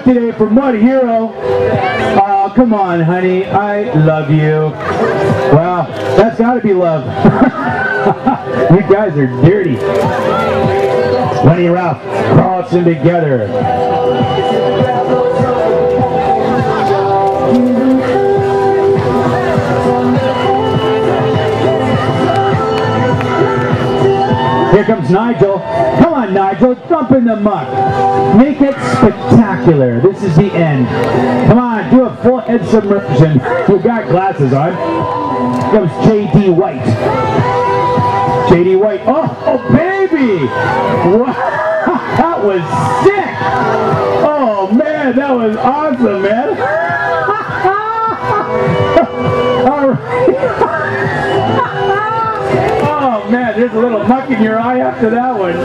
today for Mud Hero. Oh, come on, honey. I love you. Wow, that's got to be love. You guys are dirty. Lenny Ralph crossing together. Here comes Nigel. Come on, Nigel, jump in the muck. Make it spectacular. This is the end. Come on, do a full head submersion. We got glasses on. Here comes J.D. White. J.D. White. Oh, baby! Wow, that was sick! Oh, man, that was awesome, man. All right. Oh man, there's a little muck in your eye after that one.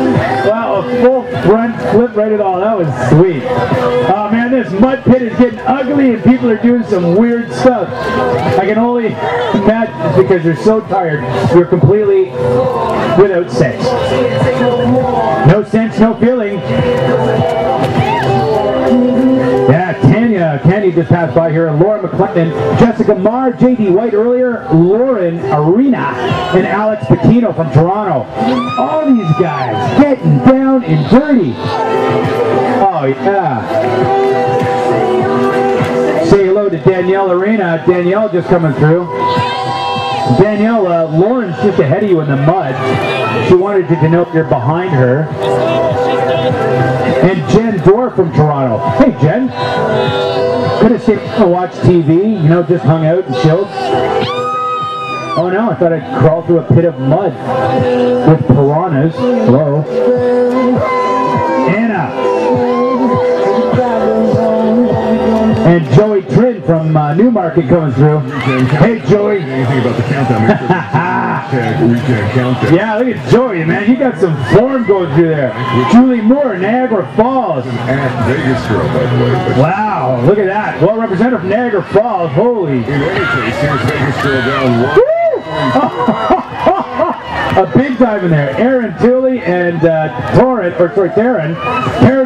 Wow, a full front flip right at all. That was sweet. Oh man, this mud pit is getting ugly and people are doing some weird stuff. I can only imagine it's because they're so tired. You're completely without sense. No sense, no feeling. Yeah, Tanya just passed by here, Laura McClendon, Jessica Marr, J.D. White earlier, Lauren Arena, and Alex Patino from Toronto. All these guys getting down and dirty. Oh, yeah. Say hello to Danielle Arena. Danielle just coming through. Danielle, Lauren's just ahead of you in the mud. She wanted you to know you're behind her. And Jen Dorr from Toronto. Hey, Jen. Could have stayed to watch TV, you know, just hung out and chilled. Oh no, I thought I'd crawl through a pit of mud with piranhas. Hello. Anna. And Joey Trin from Newmarket coming through. Hey, Joey. Anything about the countdown? Make sure we can count it. Yeah, look at Joey, man. You got some form going through there. Julie Moore, Niagara Falls. At Vegas girl, by the way. Wow, look at that. Well represented from Niagara Falls. Holy. In any case, here's Vegas girl down one. A big dive in there. Aaron Tooley and Taryn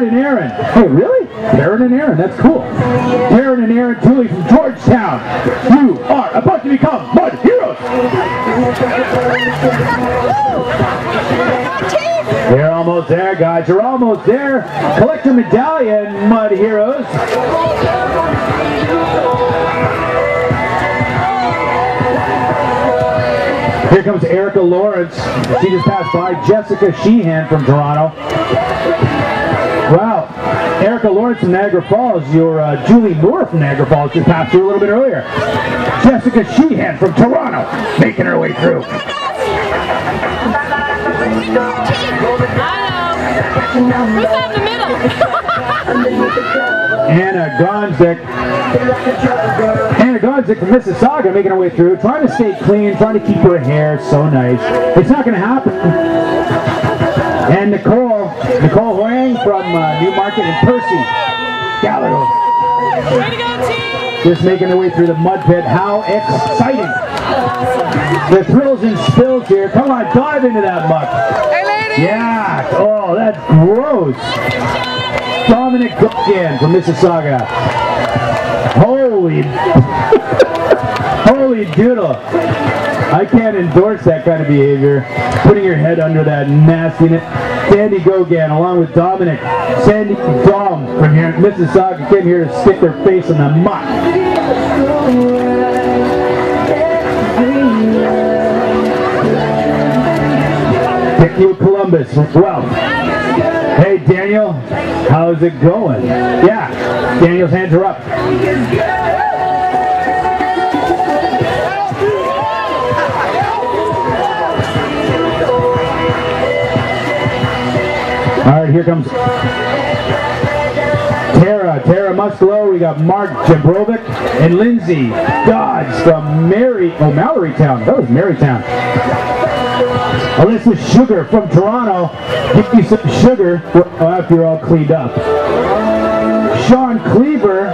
and Aaron. Hey, really? Taryn and Aaron, that's cool. Taryn and Aaron Tooley from Georgetown. You are about to become Mud Heroes. You're almost there, guys. You're almost there. Collect your medallion, Mud Heroes. Here comes Erica Lawrence. She just passed by. Jessica Sheehan from Toronto. Wow. Erica Lawrence from Niagara Falls. Your Julie Moore from Niagara Falls just passed through a little bit earlier. Jessica Sheehan from Toronto making her way through. Who's out in the middle? Anna Gonzik from Mississauga making her way through, trying to stay clean, trying to keep her hair so nice. It's not going to happen. And Nicole Huang from Newmarket and Percy Gallagher. Way to go, team! Just making their way through the mud pit. How exciting! The thrills and spills here. Come on, dive into that muck. Hey, ladies! Yeah! Oh, that's gross. Dominic Gogan from Mississauga. Holy doodle. I can't endorse that kind of behavior. Putting your head under that nastiness. Sandy Gogan along with Dominic. Sandy Dom from here in Mississauga came here to stick their face in the muck. New Columbus from Guelph. Hey Daniel, how's it going? Yeah, Daniel's hands are up. All right, here comes Tara Muscalo. We got Mark Jabrovic and Lindsay Dodds from Mallorytown. That was Marytown. Alyssa Sugar from Toronto. Give you some sugar after you're all cleaned up. Sean Cleaver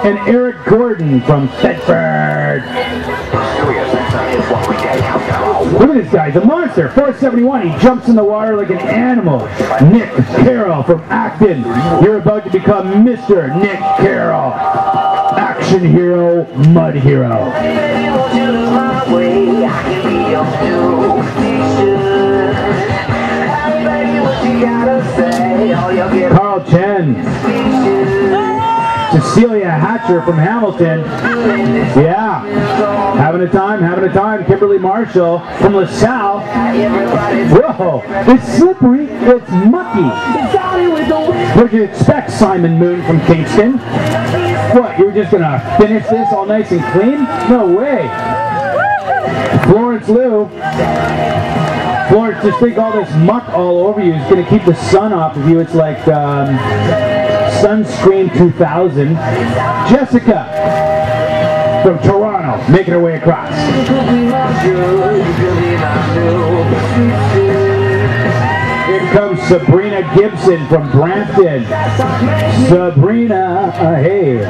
and Eric Gordon from Bedford. Look at this guy, he's a monster. 471, he jumps in the water like an animal. Nick Carroll from Acton. You're about to become Mr. Nick Carroll. Action hero, mud hero. Carl Chen. Cecilia Hatcher from Hamilton. Yeah. Having a time. Kimberly Marshall from LaSalle. Whoa. It's slippery. It's mucky. What did you expect, Simon Moon from Kingston? What, you were just going to finish this all nice and clean? No way. Florence Liu. Florence, just think all this muck all over you is going to keep the sun off of you. It's like Sunscreen 2000. Jessica from Toronto, making her way across. Here comes Sabrina Gibson from Brampton. Sabrina, hey.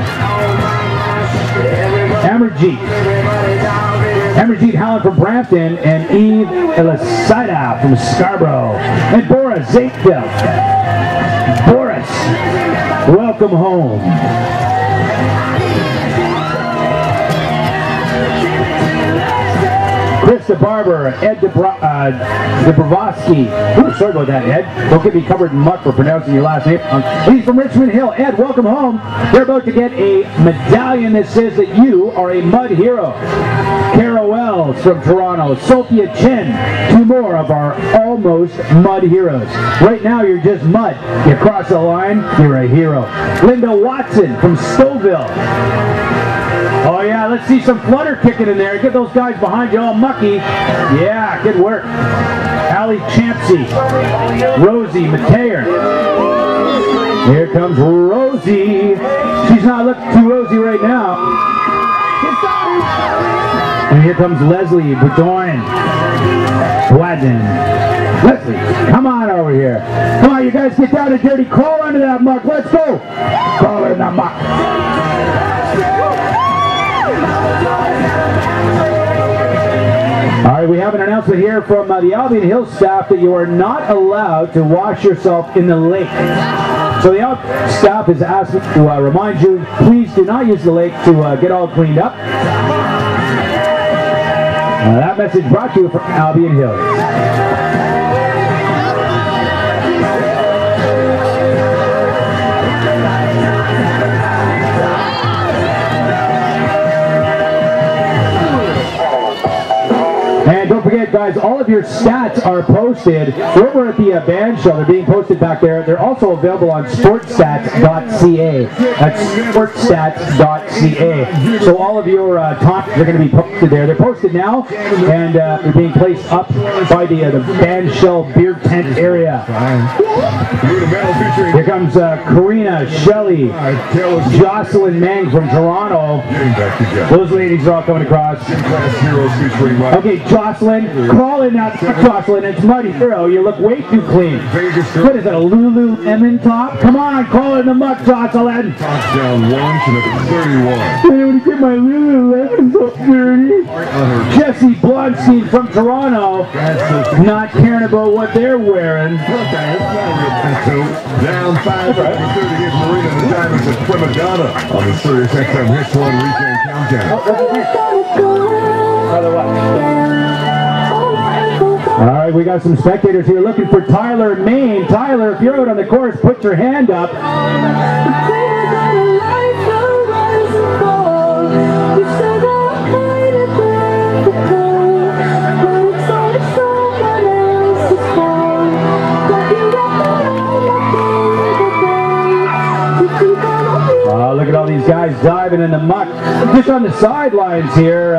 Amarjeet Hallen from Brampton, and Eve Elisida from Scarborough, and Boris Zateville. Boris, welcome home. Chris the Barber, Ed Dabrowski. Ooh, sorry about that, Ed. Don't get me covered in muck for pronouncing your last name. He's from Richmond Hill. Ed, welcome home. They're about to get a medallion that says that you are a mud hero. Carol Wells from Toronto. Sophia Chen. Two more of our almost mud heroes. Right now, you're just mud. You cross the line, you're a hero. Linda Watson from Stouffville. Oh yeah, let's see some flutter kicking in there. Get those guys behind you all mucky. Yeah, good work. Allie Champsey. Rosie Mateer. Here comes Rosie. She's not looking too rosy right now. And here comes Leslie Boudoin. Bladden. Leslie, come on over here. Come on, you guys get down and dirty. Crawl under that muck. Let's go. Crawl in that muck. Alright, we have an announcement here from the Albion Hills staff that you are not allowed to wash yourself in the lake. So the Albion staff has asked me to remind you, please do not use the lake to get all cleaned up. That message brought to you from Albion Hills. And don't forget, guys, all of your stats are posted. We're over at the band show. They're being posted back there. They're also available on sportstats.ca. That's sportstats.ca. So all of your times are going to be posted there. They're posted now, and they're being placed up by the band shell beer tent area. Here comes Karina, Shelley, Jocelyn Meng from Toronto. Those ladies are all coming across. Okay, Jocelyn, crawl in now. Jocelyn, it's Muddy Hero. You look way too clean. What is that, a Lululemon top? Come on, crawl in the muck, Jocelyn. Touchdown 1 to the 31. I want to get my Lululemon so dirty. Jesse Blonstein from Toronto, not caring about what they're wearing. Down 5 for 30 against Marina and the Diamonds at Primagana on the Sirius XM Hits 1 Weekend Countdown. Alright, we got some spectators here looking for Tyler Main. Tyler, if you're out on the course, put your hand up. Look at all these guys diving in the muck. Just on the sidelines here,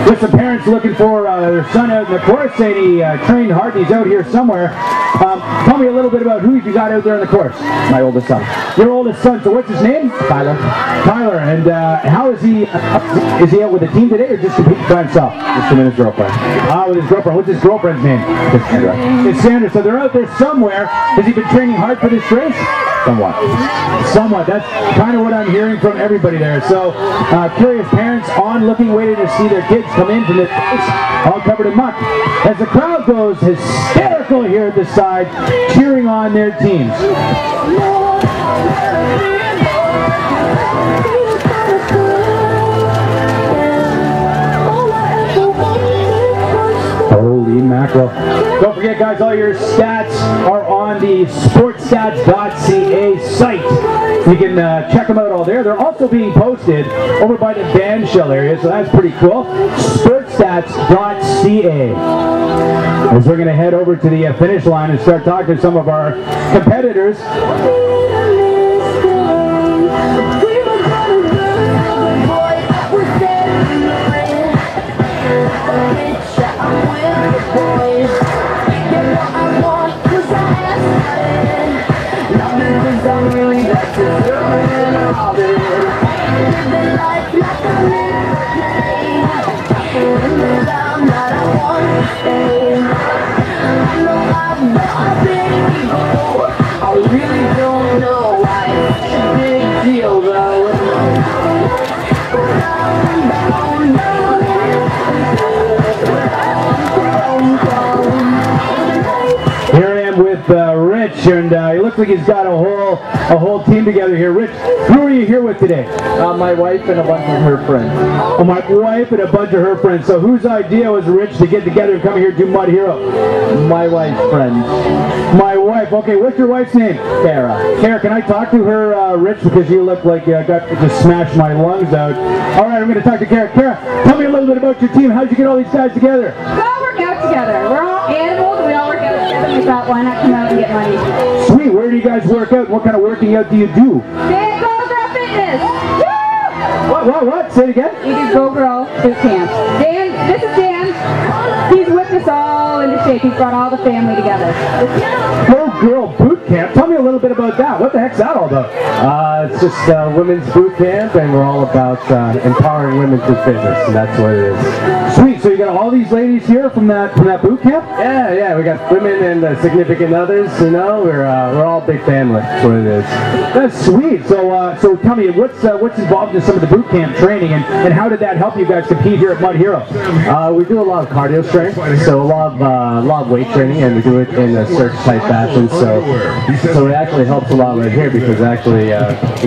with some parents looking for their son out in the course, saying he trained hard and he's out here somewhere. Tell me a little bit about who you got out there on the course. My oldest son. Your oldest son. So what's his name? Tyler. Tyler. And how is he? Is he out with the team today or just competing by himself? Just him and his girlfriend. With his girlfriend. What's his girlfriend's name? It's Sandra. It's Sandra. So they're out there somewhere. Has he been training hard for this race? Somewhat. That's kind of what I'm hearing from everybody there. So, curious parents on looking, waiting to see their kids come in from the all covered in muck. As the crowd goes hysterical here at the side, cheering on their teams. Holy mackerel. Don't forget, guys, all your stats are on the sportstats.ca site. You can check them out all there. They're also being posted over by the band shell area, so that's pretty cool. Sportstats.ca. As we're going to head over to the finish line and start talking to some of our competitors. I really don't know why it's such a big deal though. Here I am with Rich, and he looks like he's got a whole team together here. Rich, who are you here with today? My wife and a bunch of her friends. Oh, my wife and a bunch of her friends. So whose idea was, Rich, to get together and come here to do Mud Hero? My wife's friend. My wife. Okay, what's your wife's name? Kara. Kara, can I talk to her, Rich, because you look like I got to smash my lungs out. All right, I'm going to talk to Kara. Kara, tell me a little bit about your team. How'd you get all these guys together? We all work out together. We're all animals. We all work out together. We thought, why not come out and get money? Sweet. Where do you guys work out? What kind of working out do you do? Dan, Go Girl Fitness. Woo! What? Say it again. We do Go Girl Boot Camp. Dan, this is Dan. He's whipped us all into shape. He's brought all the family together. Go Girl Boot Camp. Tell me a little bit about that. What the heck's that all about? It's just women's boot camp, and we're all about empowering women through fitness, and that's what it is. Sweet. So you got all these ladies here from that boot camp? Yeah. We got women and significant others. You know, we're all big family. That's what it is. That's sweet. So tell me, what's involved in some of the boot camp training, and how did that help you guys compete here at Mud Hero? We do a lot of cardio strength, so a lot of weight training, and we do it in a search type fashion. So it actually helps a lot right here because it actually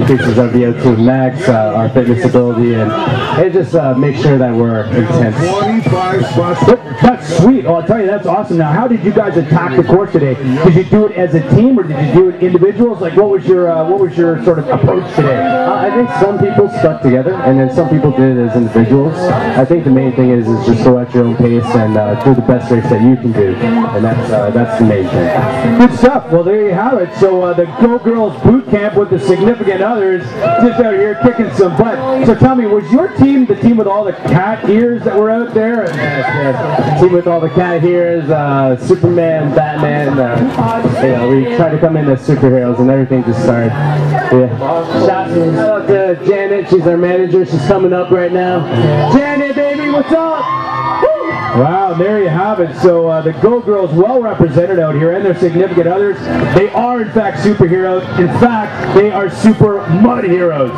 increases our VO2 max, our fitness ability, and it just makes sure that we're intense. 25 spots. That's sweet. Oh, I'll tell you, that's awesome. Now, how did you guys attack the course today? Did you do it as a team, or did you do it individuals? Like, what was your sort of approach today? I think some people stuck together, and then some people did it as individuals. I think the main thing is just go at your own pace and do the best race that you can do, and that's the main thing. Good stuff. Well, there you have it. So the Go Girls Boot Camp with the significant others just out here kicking some butt. So tell me, was your team the team with all the cat ears that were out there? Yes. Team with all the cat ears, Superman, Batman. We try to come in as superheroes, and everything just started. Yeah. Shout out to Janet. She's our manager. She's coming up right now. Janet, baby, what's up? Wow, there you have it. So the Go Girls well represented out here, and their significant others. They are in fact superheroes. In fact, they are super mud heroes.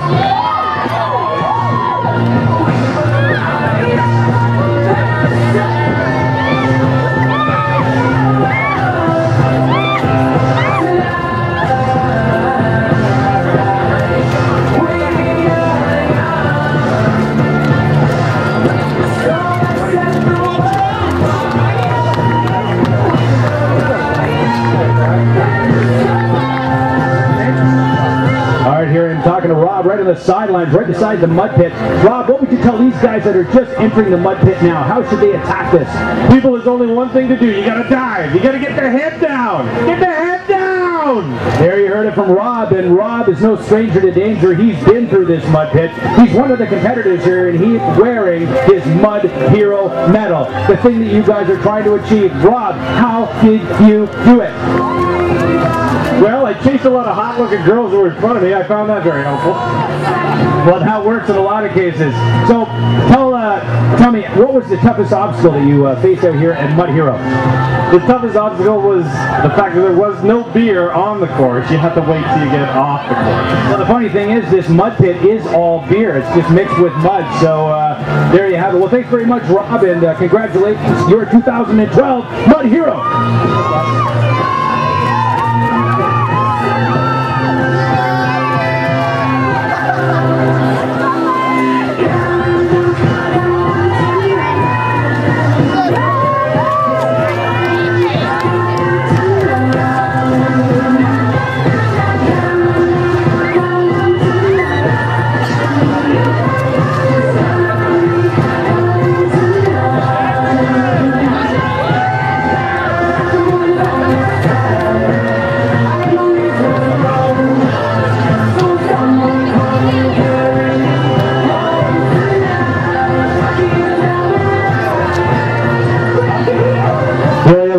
Talking to Rob right on the sidelines, right beside the mud pit. Rob, what would you tell these guys that are just entering the mud pit now? How should they attack this? People, there's only one thing to do. You gotta dive. You gotta get their head down. Get their head down! There you heard it from Rob, and Rob is no stranger to danger. He's been through this mud pit. He's one of the competitors here, and he's wearing his Mud Hero medal. The thing that you guys are trying to achieve. Rob, how did you do it? Well, I chased a lot of hot-looking girls who were in front of me. I found that very helpful. Well, that works in a lot of cases. So, tell me, what was the toughest obstacle that you faced out here at Mud Hero? The toughest obstacle was the fact that there was no beer on the course. You have to wait till you get off the course. Well, the funny thing is, this mud pit is all beer. It's just mixed with mud. So, there you have it. Well, thanks very much, Rob, and congratulations. You're a 2012 Mud Hero.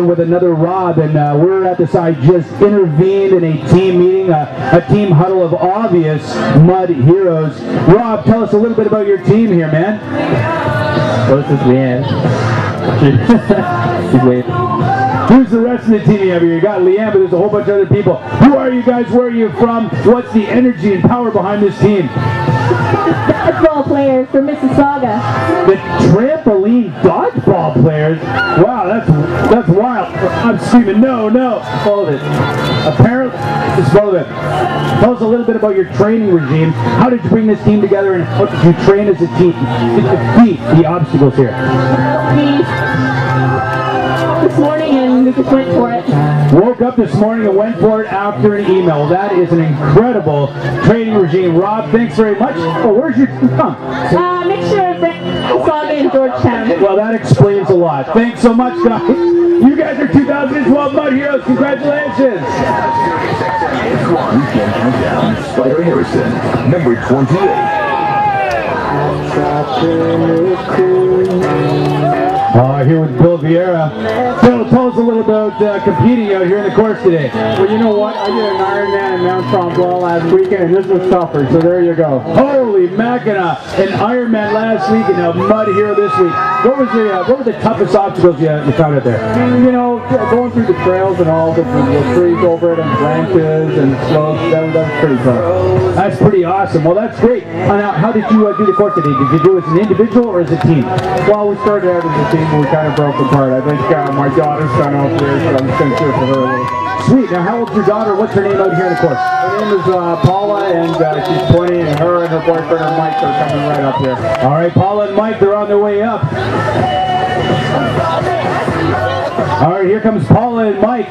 With another Rob, and we're at the side just intervened in a team meeting, a team huddle of obvious Mud Heroes. Rob, tell us a little bit about your team here, man. So this is Leanne. She's waving. Who's the rest of the team you have here? You got Leanne, but there's a whole bunch of other people. Who are you guys? Where are you from? What's the energy and power behind this team? Dodgeball players from Mississauga. The trampoline dodgeball players? Wow, that's wild. I'm screaming, no, follow this. Apparently, just follow this. Tell us a little bit about your training regime. How did you bring this team together, and how did you train as a team to defeat the obstacles here? This morning, and we just went for it. Woke up this morning and went for it after an email. That is an incredible training regime. Rob, thanks very much. Oh, where's your team from? Mixture of Mississauga and Georgetown. Well, that explains a lot. Thanks so much, guys. You guys are 2012 Mud Heroes. Congratulations. Weekend Countdown. Spider Harrison, number 28. Here with Bill Vieira. Bill, tell us a little about competing out here in the course today. Well, you know what? I did an Ironman in Mount Tremblant last weekend, and this was tougher, so there you go. Holy Mackinac! An Ironman last week and a Mud Hero this week. What were the toughest obstacles you found out there? You know, going through the trails and all, the trees over it and branches and slopes, that was pretty tough. That's pretty awesome. Well, that's great. Now, how did you do the course today? Did you do it as an individual or as a team? Well, we started out as a team, but we kind of broke apart. I think my daughter's done out there, so I'm just going to cheer for her a little. Sweet. Now, how old's your daughter? What's her name out here in the course? Her name is Paula, and she's 20, and her boyfriend are Mike are coming right up here. All right, Paula and Mike, they're on their way up. All right, here comes Paula and Mike.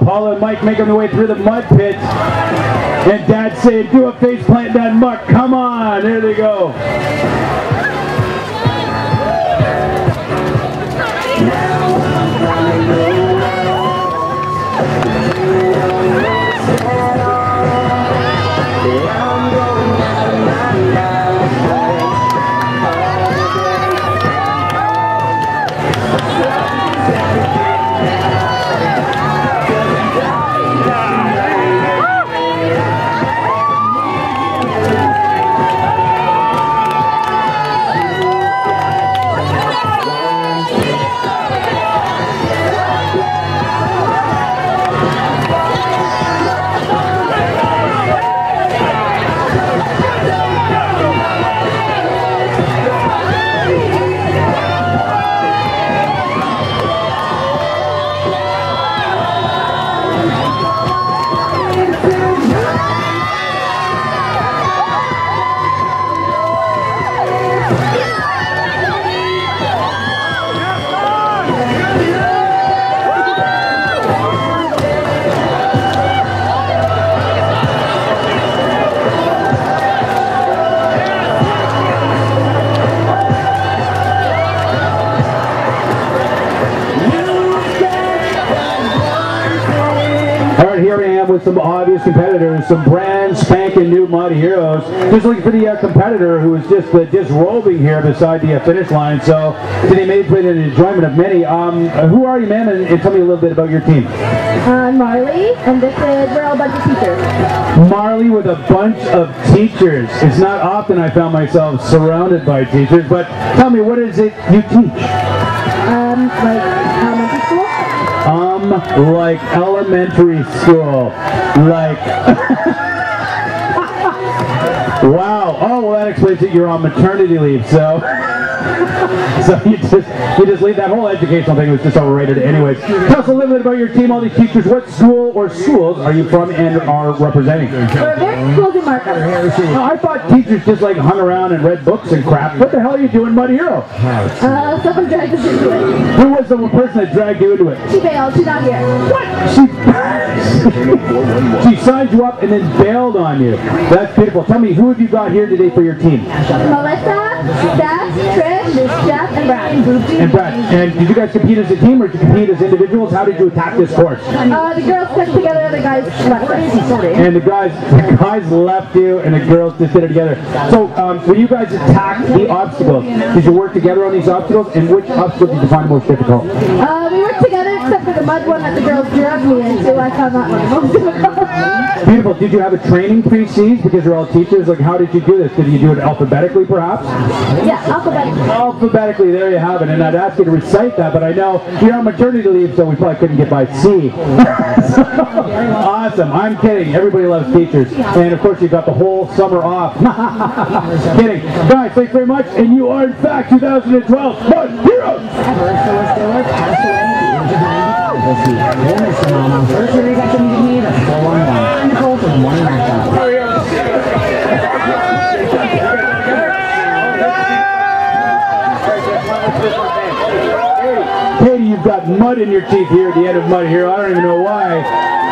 Paula and Mike making their way through the mud pit. And Dad saying, do a face plant in that muck. Come on. There they go. With some obvious competitors, some brand brand spanking new Mud Heroes. Just looking for the competitor who was just disrobing here beside the finish line. So today made for the enjoyment of many. Who are you, man? And tell me a little bit about your team. I'm Marley, and we're all a bunch of teachers. Marley with a bunch of teachers. It's not often I found myself surrounded by teachers, but tell me, what is it you teach? Like elementary school? Like elementary school. Like... Wow. Oh, well, that explains that you're on maternity leave, so... So you just leave that whole educational thing was just overrated anyways. Tell us a little bit about your team, all these teachers. What school or schools are you from and are representing? We're very schools in Markham. No, I thought teachers just like hung around and read books and crap. What the hell are you doing, Mud Hero? Someone dragged us into it. Who was the person that dragged you into it? She bailed. She's not here. What? She signed you up and then bailed on you. That's beautiful. Tell me, who have you got here today for your team? Melissa, Steph, Trish, Jeff, and Brad. And Brad. And did you guys compete as a team or did you compete as individuals? How did you attack this course? The girls stuck together, the guys left us. And the guys left you and the girls just did it together. So when you guys attacked the obstacles, did you work together on these obstacles? And which obstacles did you find most difficult? We worked together except for the mud one that the girls dragged me into. I found that one most difficult. Beautiful. Did you have a training pre-seas because you're all teachers? Like, how did you do this? Did you do it alphabetically, perhaps? Yeah, alphabetically. Alphabetically, there you have it. And I'd ask you to recite that, but I know you're on maternity leave, so we probably couldn't get by C. Awesome. I'm kidding. Everybody loves teachers. And of course, you've got the whole summer off. Kidding. Guys, thanks very much. And you are, in fact, 2012 Mud Heroes. Katie, you've got mud in your teeth here at the end of Mud Hero. I don't even know why.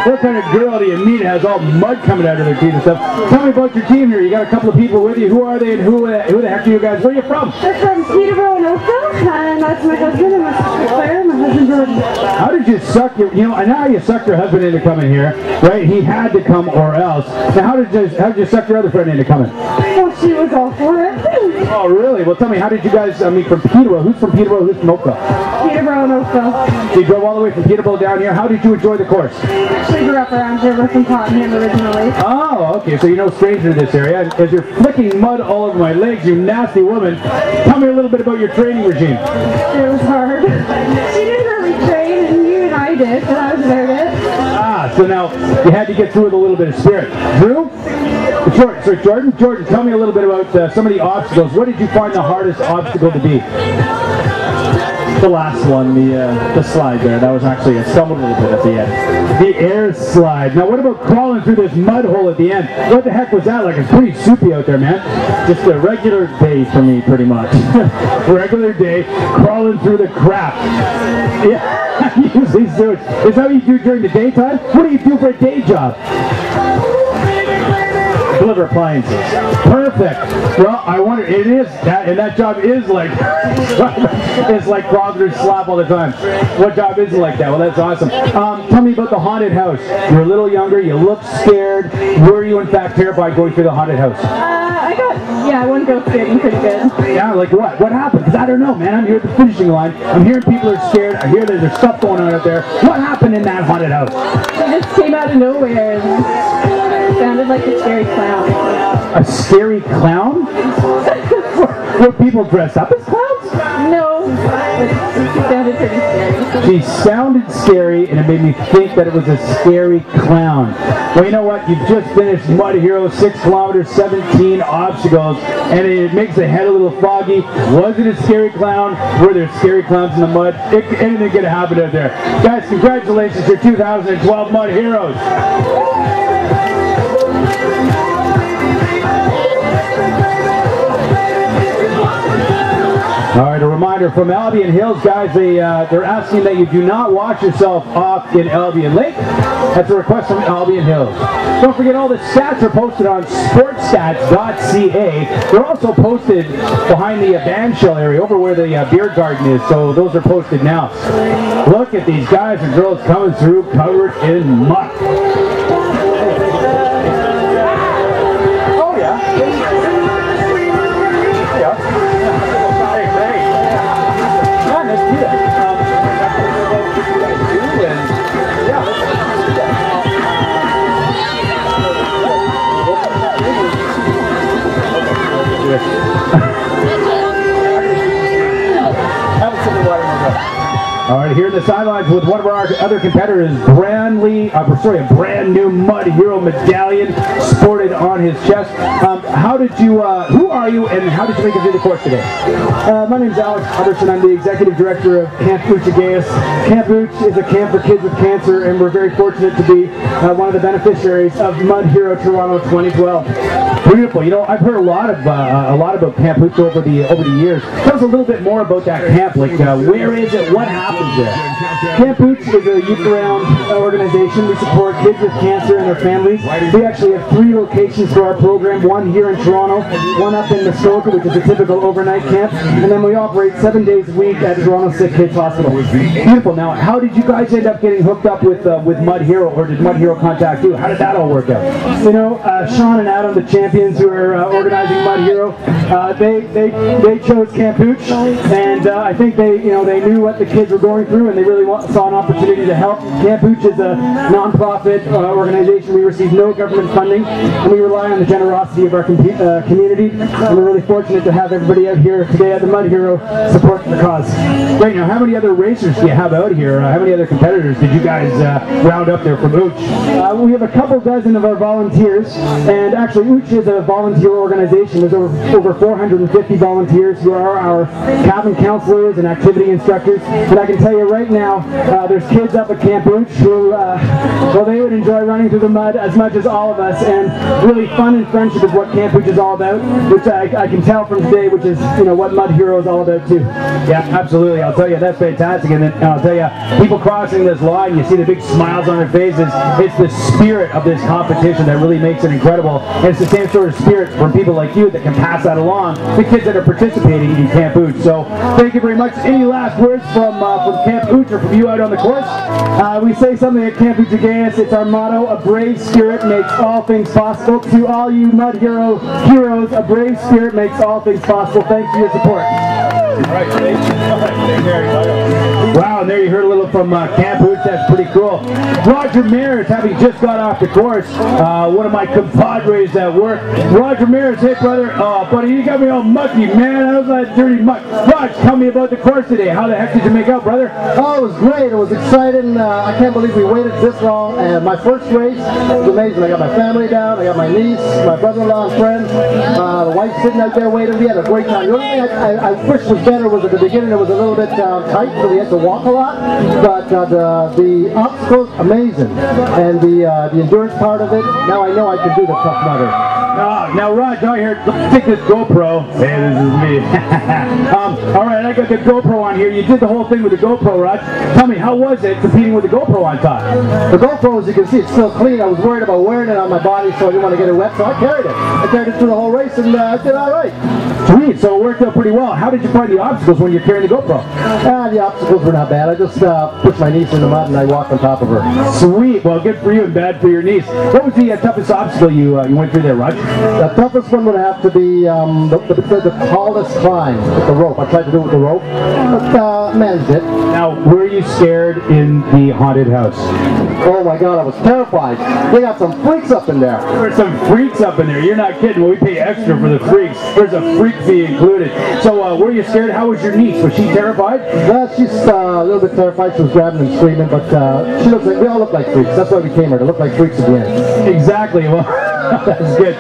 What kind of girl do you meet that has all mud coming out of their teeth and stuff? Tell me about your team here. You got a couple of people with you. Who are they and who the heck are you guys? Where are you from? We're from Peterborough and Oakville, and that's my husband and my sister Claire and my husband Jordan. How did you suck your, I know how you sucked your husband into coming here, right? He had to come or else. Now how did you suck your other friend into coming? Well, she was all for it. Oh, really? Well, tell me, how did you guys meet from Peterborough? Who's from Peterborough? Who's from Oakville? Peterborough and Oakville. So you drove all the way from Peterborough down here. How did you enjoy the course? We grew up around here. We're from Tottenham originally. Oh, okay. So you're no stranger to this area. As you're flicking mud all over my legs, you nasty woman, tell me a little bit about your training regime. It was hard. She didn't really train, and you and I did, but I was there it. Ah, so now you had to get through with a little bit of spirit. Drew? Jordan, tell me a little bit about some of the obstacles. What did you find the hardest obstacle to be? The last one, the slide there, that was actually, I stumbled a little bit at the end. The air slide. Now what about crawling through this mud hole at the end? What the heck was that like? It's pretty soupy out there, man. Just a regular day for me, pretty much. Regular day, crawling through the crap. Yeah, I usually do it. Is that what you do during the daytime? What do you do for a day job? Deliver appliances. Perfect. Well, I wonder, it is that, and that job is like, it's like Providence slap all the time. What job is like that? Well, that's awesome. Tell me about the haunted house. You're a little younger, you look scared. Were you in fact terrified going through the haunted house? One girl scared me pretty good. Yeah, like what? What happened? Because I don't know, man. I'm here at the finishing line. I'm hearing people are scared. I hear that there's stuff going on out there. What happened in that haunted house? She just came out of nowhere and sounded like a scary clown. A scary clown? Were people dressed up as clowns? No, she sounded pretty scary. She sounded scary, and it made me think that it was a scary clown. Well, you know what? You've just finished Mud Hero, 6 kilometers, 17 obstacles, and it makes the head a little foggy. Was it a scary clown? Were there scary clowns in the mud? Anything could happen out there. Guys, congratulations, you're 2012 Mud Heroes. All right, a reminder from Albion Hills, guys, they're asking that you do not wash yourself off in Albion Lake. That's a request from Albion Hills. Don't forget, all the stats are posted on sportstats.ca. They're also posted behind the band shell area, over where the beer garden is, so those are posted now. Look at these guys and girls coming through covered in muck. in the sidelines with one of our other competitors, a brand new Mud Hero medallion sported on his chest. How did you, who are you and how did you make it through the course today? My name is Alex Hutterson. I'm the executive director of Camp Uchigaeus. Camp Uch is a camp for kids with cancer, and we're very fortunate to be one of the beneficiaries of Mud Hero Toronto 2012. Beautiful. You know, I've heard a lot about Camp Uch over the years. Tell us a little bit more about that camp. Like, where is it? What happens there? Camp Uch is a youth-round organization. We support kids with cancer and their families. We actually have 3 locations for our program. One here in Toronto, one up in Muskoka, which is a typical overnight camp, and then we operate 7 days a week at Toronto Sick Kids Hospital. Beautiful. Now, how did you guys end up getting hooked up with Mud Hero, or did Mud Hero contact you? How did that all work out? You know, Sean and Adam, the champions who are organizing Mud Hero, they chose Camp Uch, and I think they knew what the kids were going through, and they really saw an opportunity to help. Camp Uch is a non-profit organization. We receive no government funding, and we rely on the generosity of our community, and we're really fortunate to have everybody out here today at the Mud Hero supporting the cause. Great. Now, how many other racers do you have out here? How many other competitors did you guys round up there from Uch? We have a couple dozen of our volunteers, and actually Uch is a volunteer organization. There's over 450 volunteers who are our cabin counselors and activity instructors, and I can tell you right now, there's kids up at Camp Uch who, well, they would enjoy running through the mud as much as all of us, and really fun and friendship is what Camp Uch is all about, which I can tell from today, which is, you know, what Mud Hero is all about too. Yeah, absolutely. I'll tell you, that's fantastic. And then I'll tell you, people crossing this line, you see the big smiles on their faces. It's the spirit of this competition that really makes it incredible. And it's the same sort of spirit from people like you that can pass that along to kids that are participating in Camp Uch. So thank you very much. Any last words from Camp Uch or from you out on the course? We say something at Camp Uchigaeus. It's our motto: a brave spirit makes all things possible. To all you Mud Hero heroes, a brave spirit makes all things possible. Thanks for your support. Wow, and there you heard a little from Camp Uch. That's pretty cool. Roger Mares, having just got off the course, one of my compadres at work. Roger Mares, hey brother, buddy, you got me all mucky, man. How's that dirty muck? Rog, tell me about the course today. How the heck did you make out, brother? Oh, it was great. It was exciting. I can't believe we waited this long. And my first race was amazing. I got my family down. I got my niece, my brother-in-law, and friend. The wife sitting out there waiting. We had a great time. The only thing I wish was better was at the beginning it was a little bit tight, so we had to walk a lot. But the obstacles, amazing. And the endurance part of it, now I know I can do the Tough Mudder. Now, Raj, out here, let's take this GoPro. Hey, this is me. All right, I got the GoPro on here. You did the whole thing with the GoPro, Raj. Tell me, how was it competing with the GoPro on top? The GoPro, as you can see, it's still clean. I was worried about wearing it on my body, so I didn't want to get it wet, so I carried it. I carried it through the whole race, and I did all right. Sweet, so it worked out pretty well. How did you find the obstacles when you're carrying the GoPro? The obstacles were not bad. I just pushed my niece in the mud and I walked on top of her. Sweet, well, good for you and bad for your niece. What was the toughest obstacle you went through there, Raj? The toughest one would have to be the tallest climb with the rope. I tried to do it with the rope, but managed it. Now, were you scared in the haunted house? Oh my God, I was terrified. They got some freaks up in there. There were some freaks up in there. You're not kidding. Well, we pay extra for the freaks. There's a freak fee included. So, were you scared? How was your niece? Was she terrified? Well, she's a little bit terrified. She was grabbing and screaming, but she looks like, we all look like freaks. That's why we came here, to look like freaks at the end. Exactly. Well, that's good.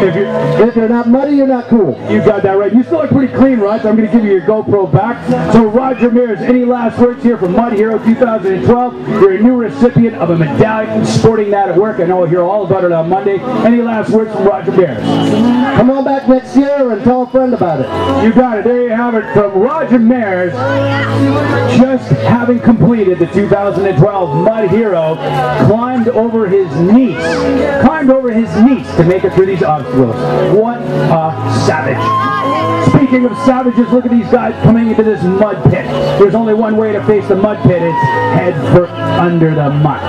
If you're not muddy, you're not cool. You got that right. You still look pretty clean, Raj. I'm going to give you your GoPro back. So, Roger Mares, any last words here from Mud Hero 2012? You're a new recipient of a medallion, sporting that at work. I know we'll hear all about it on Monday. Any last words from Roger Mares? Come on back next year and tell a friend about it. You got it. There you have it from Roger Mares, just having completed the 2012 Mud Hero, climbed over his niece to make it through these obstacles. What a savage. Speaking of savages, look at these guys coming into this mud pit. There's only one way to face the mud pit. It's head first under the muck.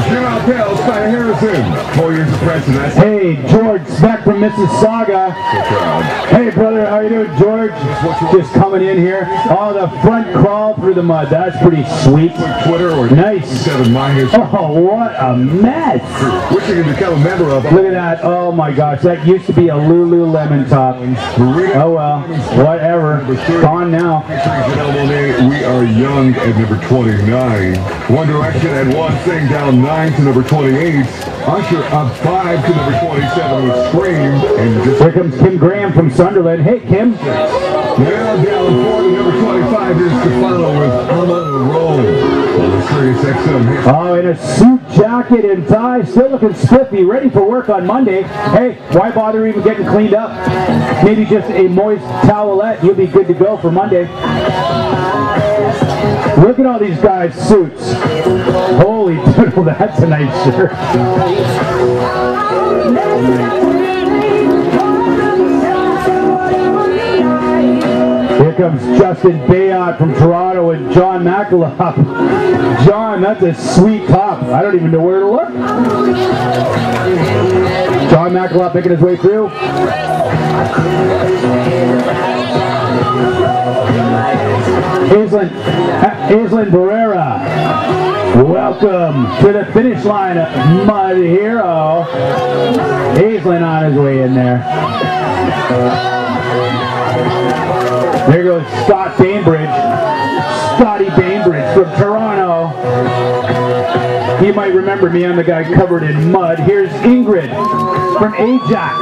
Get out Raquel Steiner-Harrison. 4 years of president. Hey, George Speck from Mississauga. Hey, brother, how you doing, George? Just coming in here. Oh, the front crawl through the mud. That's pretty sweet. Twitter or nice. 7 My History. Oh, what a mess. Wishing to become a member of. Look at that. Oh, my gosh. That used to be a Lululemon top. Oh, well. Whatever. Gone now. We Are Young at number 29. One Direction at 1 Thing down 9 to number 28. Usher up 5 to number 27 with Scream. And here comes Kim Graham from Sunderland. Hey, Kim. Now down 4 to number 25. Here's Stefano with I'm on a Roll. On the Sirius XM hit. Oh, in a suit jacket and tie, still looking spiffy, ready for work on Monday. Hey, why bother even getting cleaned up? Maybe just a moist towelette. You'll be good to go for Monday. Look at all these guys' suits. Holy doodle, that's a nice shirt. Here comes Justin Bayot from Toronto and John McAuliffe. John, that's a sweet top. I don't even know where to look. John McAuliffe making his way through. Aislinn Barrera, welcome to the finish line of Mud Hero. Aislinn on his way in there. There goes Scott Bainbridge. Scotty Bainbridge from Toronto. You might remember me, I'm the guy covered in mud. Here's Ingrid from Ajax.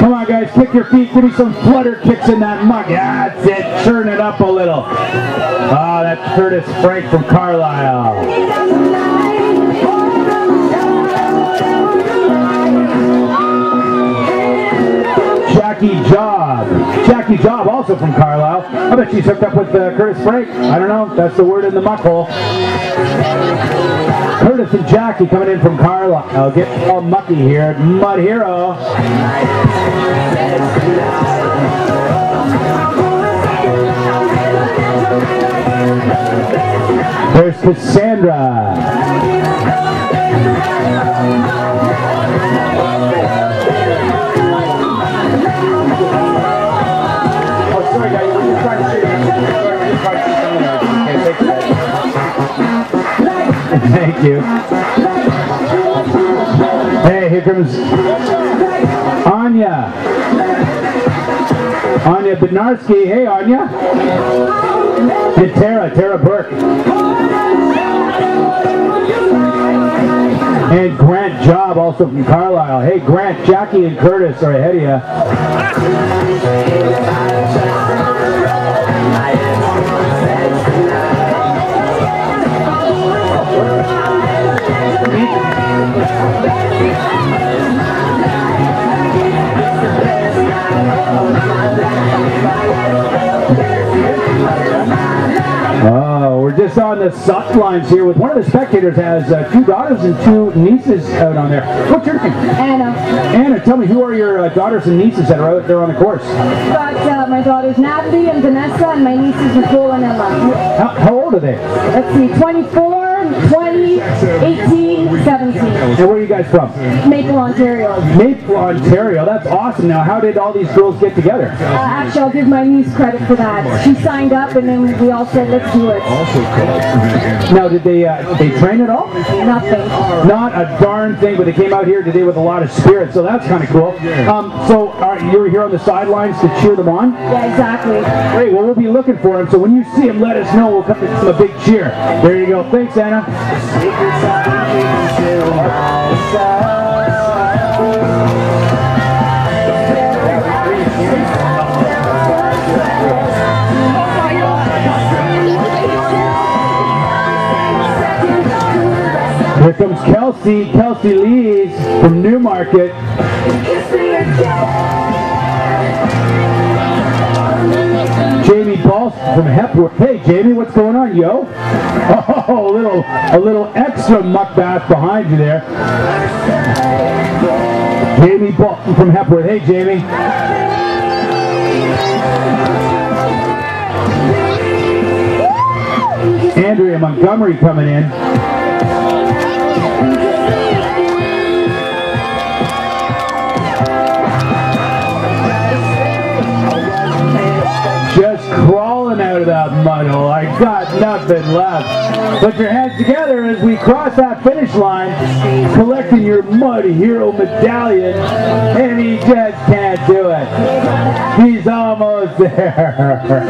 Come on, guys, kick your feet. Give me some flutter kicks in that mug. That's it. Turn it up a little. Ah, that's Curtis Frank from Carlisle. Jackie Job, also from Carlisle. I bet she's hooked up with Curtis Frank. I don't know. That's the word in the muck hole. Curtis and Jackie coming in from Carlisle. I'll get all mucky here at Mud Hero. There's Cassandra. Thank you. Hey, here comes Anya. Anya Bednarski. Hey, Anya. And Tara Burke. And Grant Job, also from Carlisle. Hey, Grant, Jackie, and Curtis are ahead of you. Oh, we're just on the sidelines here with one of the spectators has 2 daughters and 2 nieces out on there. What's your name? Anna. Anna, tell me, who are your daughters and nieces that are out there on the course? Got my daughters Natalie and Vanessa and my nieces Nicole and Emma. How old are they? Let's see, 24, 20, 18, 17. And where are you guys from? Maple, Ontario. Maple, Ontario. That's awesome. Now, how did all these girls get together? Actually, I'll give my niece credit for that. She signed up and then we all said, let's do it. Now, did they train at all? Nothing. Not a darn thing, but they came out here today with a lot of spirit, so that's kind of cool. So you were here on the sidelines to cheer them on? Yeah, exactly. Great, well, we'll be looking for them, so when you see them, let us know. We'll come to them a big cheer. There you go. Thanks, Anna. Here comes Kelsey Lees from Newmarket. Jamie Paulson from Hepworth. Hey, Jamie, what's going on, yo? Oh, a little extra muck bath behind you there. Jamie Paulson from Hepworth. Hey, Jamie. Andrea Victoria Montgomery coming in. Just crawling out of that mud hole. I got nothing left. Put your hands together as we cross that finish line, collecting your Mud Hero medallion, and he just can't do it. He's almost there.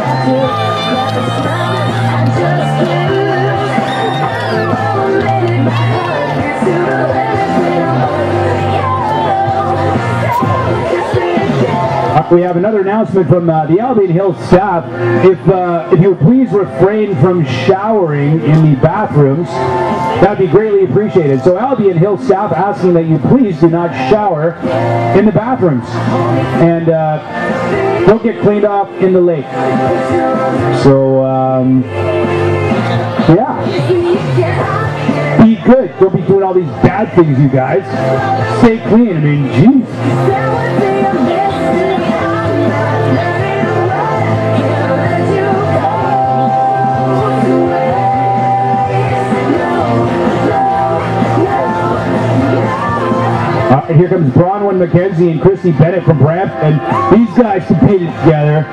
We have another announcement from the Albion Hills staff. If you would please refrain from showering in the bathrooms, that'd be greatly appreciated. So Albion Hills staff asking that you please do not shower in the bathrooms, and don't get cleaned off in the lake. So yeah, be good. Don't be doing all these bad things, you guys. Stay clean. I mean, jeez. Here comes Bronwyn McKenzie and Christy Bennett from Brampton. These guys competed together.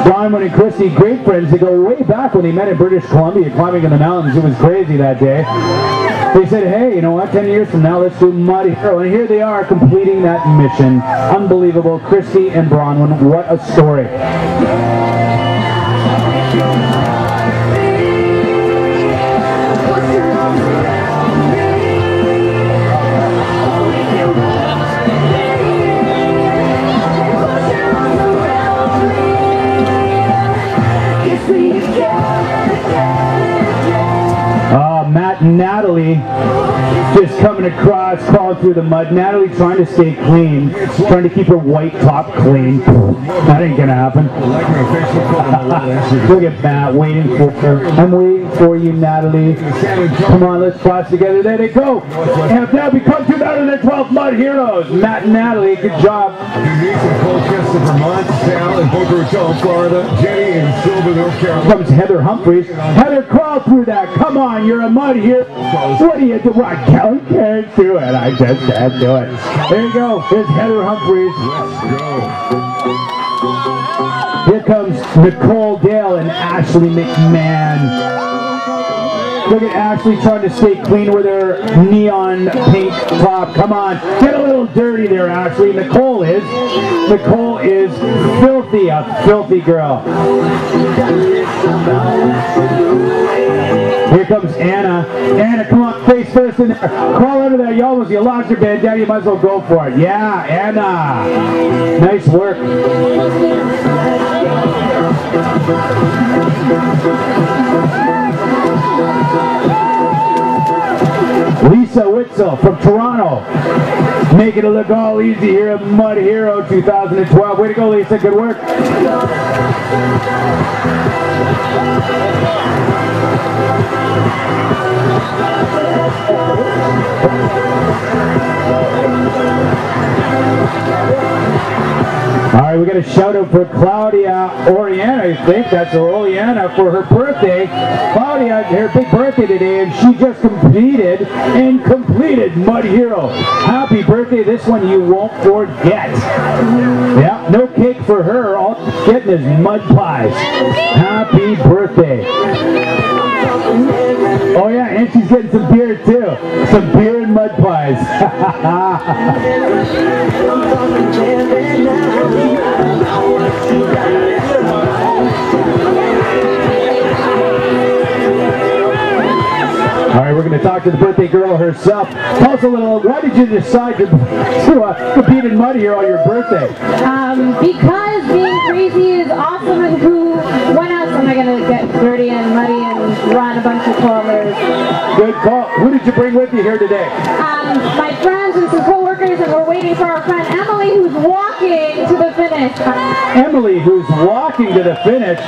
Bronwyn and Christy, great friends. They go way back when they met in British Columbia, climbing in the mountains. It was crazy that day. They said, hey, you know what, 10 years from now, let's do Mud Hero. And here they are completing that mission. Unbelievable. Christy and Bronwyn, what a story. Matt and Natalie just coming across, crawling through the mud. Natalie trying to stay clean, trying to keep her white top clean. That ain't gonna happen. Look at Matt waiting for her. I'm waiting for you, Natalie. Come on, let's cross together. There they go. And have now become 2012 Mud Heroes. Matt and Natalie, good job. Denise in Colchester, Vermont, Sal in Boca Raton, Florida, Jenny in Silver, North Carolina. Comes Heather Humphreys. Heather, crawl through that. Come on, you're a Mud Hero. What do you do? I can't do it. I just can't do it. There you go. Here's Heather Humphreys. Let's go. Here comes Nicole Dale and Ashley McMahon. Look at Ashley trying to stay clean with her neon pink top. Come on, get a little dirty there, Ashley. Nicole is filthy, a filthy girl. Here comes Anna. Anna, come on, face first in there. Crawl under there. You lost your bandana. You might as well go for it. Yeah, Anna. Nice work. Lisa Witzel from Toronto, making it look all easy here at Mud Hero 2012. Way to go, Lisa. Good work. All right, we got a shout out for Claudia Oriana, I think. That's Oriana for her birthday. Claudia, her big birthday today, and she just completed Mud Hero. Happy birthday. This one you won't forget. Yeah, no cake for her. All she's getting is mud pies. Happy birthday. Oh yeah, and she's getting some beer too. Some beer and mud pies. All right, we're going to talk to the birthday girl herself. Tell us a little, why did you decide to compete in Mud Hero on your birthday? Because being crazy is awesome, and when else am I going to get dirty and muddy and run a bunch of kilometers? Good call. Who did you bring with you here today? My friends and some co-workers, and we're waiting for our friend Emily, who's walking to the finish. Emily, who's walking to the finish.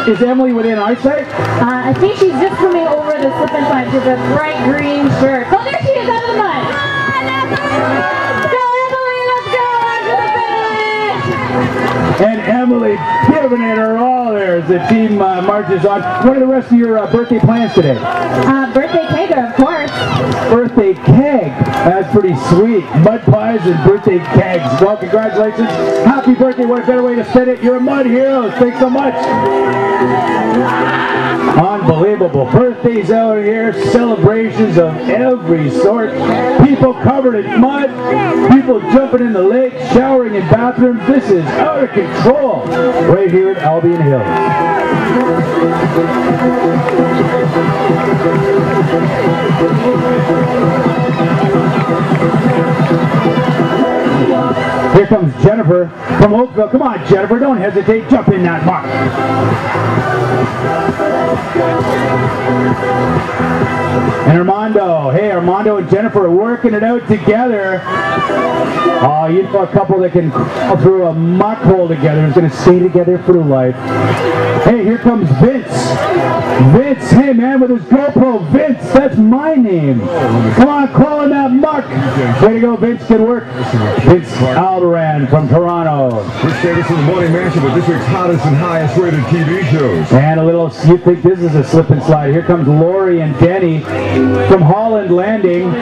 Is Emily within eyesight? I think she's just coming over the slip and slide with a bright green shirt. Oh, there she is out of the mud. Go, Emily, let's go to the finish. And Emily giving it her all there as the team marches on. What are the rest of your birthday plans today? Birthday kegger, of course. Birthday keg. That's pretty sweet. Mud pies and birthday kegs. Well, congratulations. Happy birthday. What a better way to spend it. You're a mud hero. Thanks so much. Unbelievable. Birthdays out here. Celebrations of every sort. People covered in mud. People jumping in the lake. Showering in bathrooms. This is out of control. Right here at Albion Hills. Here comes Jennifer from Oakville. Come on, Jennifer, don't hesitate. Jump in that muck. And Armando. Hey, Armando and Jennifer are working it out together. Oh, you know a couple that can crawl through a muck hole together is going to stay together for life. Hey, here comes Vince. Vince, hey man, with his GoPro. Vince, that's my name. Come on, crawl in that muck. Way to go, Vince. Good work. Vince Albion from Toronto. Rich Davis in the morning matchup with this week's hottest and highest rated TV shows. And a little, you think this is a slip and slide. Here comes Lori and Denny from Holland Landing.